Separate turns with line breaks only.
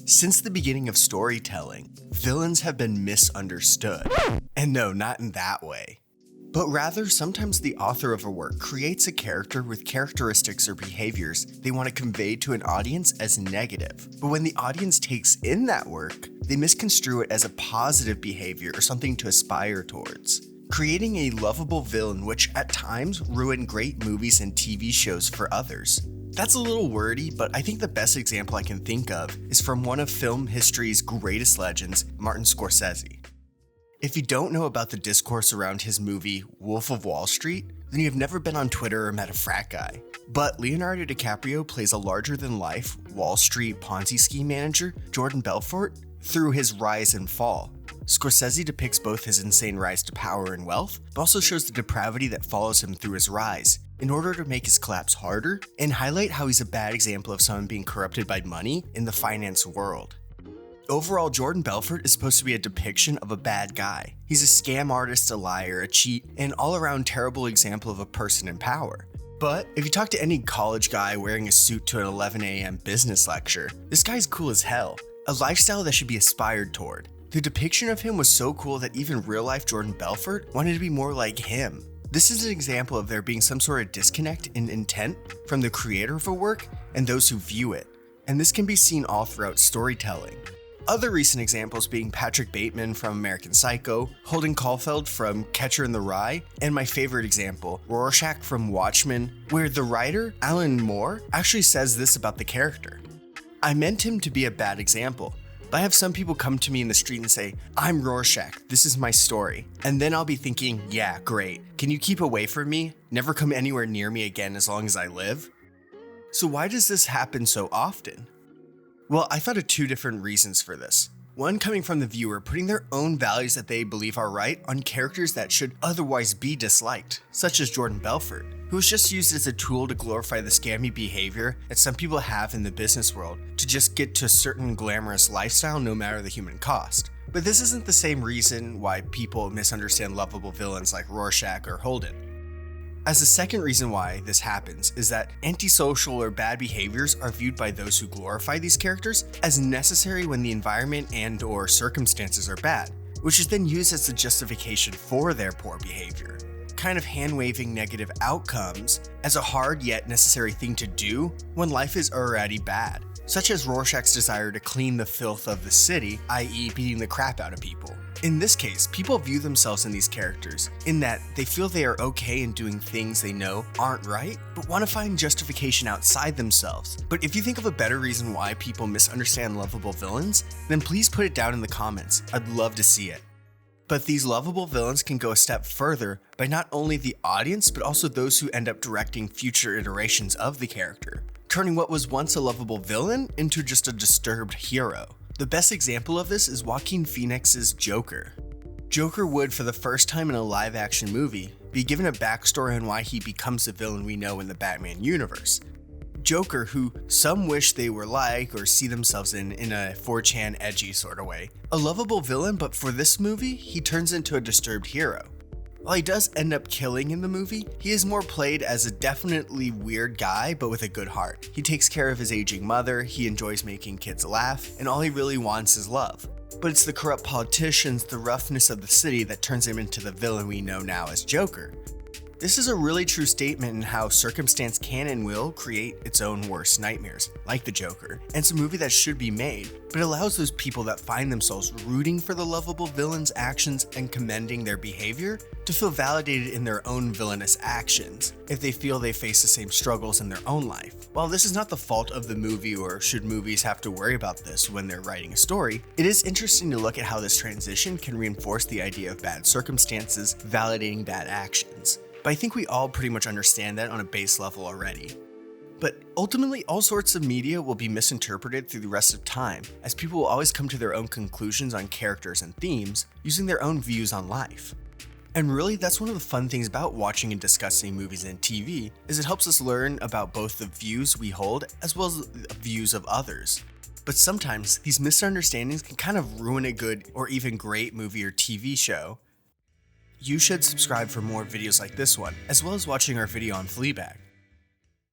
Since the beginning of storytelling, villains have been misunderstood. And no, not in that way. But rather, sometimes the author of a work creates a character with characteristics or behaviors they want to convey to an audience as negative. But when the audience takes in that work, they misconstrue it as a positive behavior or something to aspire towards, creating a lovable villain which at times ruin great movies and TV shows for others. That's a little wordy, but I think the best example I can think of is from one of film history's greatest legends, Martin Scorsese. If you don't know about the discourse around his movie Wolf of Wall Street, then you've never been on Twitter or met a frat guy. But Leonardo DiCaprio plays a larger-than-life Wall Street Ponzi scheme manager, Jordan Belfort, through his rise and fall. Scorsese depicts both his insane rise to power and wealth, but also shows the depravity that follows him through his rise, in order to make his collapse harder and highlight how he's a bad example of someone being corrupted by money in the finance world. Overall, Jordan Belfort is supposed to be a depiction of a bad guy. He's a scam artist, a liar, a cheat, and an all-around terrible example of a person in power. But if you talk to any college guy wearing a suit to an 11 a.m. business lecture, this guy's cool as hell, a lifestyle that should be aspired toward. The depiction of him was so cool that even real-life Jordan Belfort wanted to be more like him. This is an example of there being some sort of disconnect in intent from the creator of a work and those who view it, and this can be seen all throughout storytelling. Other recent examples being Patrick Bateman from American Psycho, Holden Caulfield from Catcher in the Rye, and my favorite example, Rorschach from Watchmen, where the writer, Alan Moore, actually says this about the character. I meant him to be a bad example, but I have some people come to me in the street and say, I'm Rorschach, this is my story. And then I'll be thinking, yeah, great. Can you keep away from me? Never come anywhere near me again as long as I live? So why does this happen so often? Well, I thought of two different reasons for this. One coming from the viewer putting their own values that they believe are right on characters that should otherwise be disliked, such as Jordan Belfort, who was just used as a tool to glorify the scammy behavior that some people have in the business world to just get to a certain glamorous lifestyle no matter the human cost. But this isn't the same reason why people misunderstand lovable villains like Rorschach or Holden. As a second reason why this happens is that antisocial or bad behaviors are viewed by those who glorify these characters as necessary when the environment and or circumstances are bad, which is then used as the justification for their poor behavior. Kind of hand-waving negative outcomes as a hard yet necessary thing to do when life is already bad, such as Rorschach's desire to clean the filth of the city, i.e. beating the crap out of people. In this case, people view themselves in these characters in that they feel they are okay in doing things they know aren't right, but want to find justification outside themselves. But if you think of a better reason why people misunderstand lovable villains, then please put it down in the comments. I'd love to see it. But these lovable villains can go a step further by not only the audience, but also those who end up directing future iterations of the character, turning what was once a lovable villain into just a disturbed hero. The best example of this is Joaquin Phoenix's Joker. Joker would, for the first time in a live-action movie, be given a backstory on why he becomes the villain we know in the Batman universe. Joker, who some wish they were like or see themselves in a 4chan edgy sort of way. A lovable villain, but for this movie, he turns into a disturbed hero. While he does end up killing in the movie, he is more played as a definitely weird guy, but with a good heart. He takes care of his aging mother, he enjoys making kids laugh, and all he really wants is love. But it's the corrupt politicians, the roughness of the city that turns him into the villain we know now as Joker. This is a really true statement in how circumstance can and will create its own worst nightmares, like the Joker. And it's a movie that should be made, but allows those people that find themselves rooting for the lovable villain's actions and commending their behavior to feel validated in their own villainous actions, if they feel they face the same struggles in their own life. While this is not the fault of the movie, or should movies have to worry about this when they're writing a story, it is interesting to look at how this transition can reinforce the idea of bad circumstances validating bad actions. But I think we all pretty much understand that on a base level already. But ultimately, all sorts of media will be misinterpreted through the rest of time, as people will always come to their own conclusions on characters and themes, using their own views on life. And really, that's one of the fun things about watching and discussing movies and TV, is it helps us learn about both the views we hold as well as the views of others. But sometimes, these misunderstandings can kind of ruin a good or even great movie or TV show. You should subscribe for more videos like this one, as well as watching our video on Fleabag.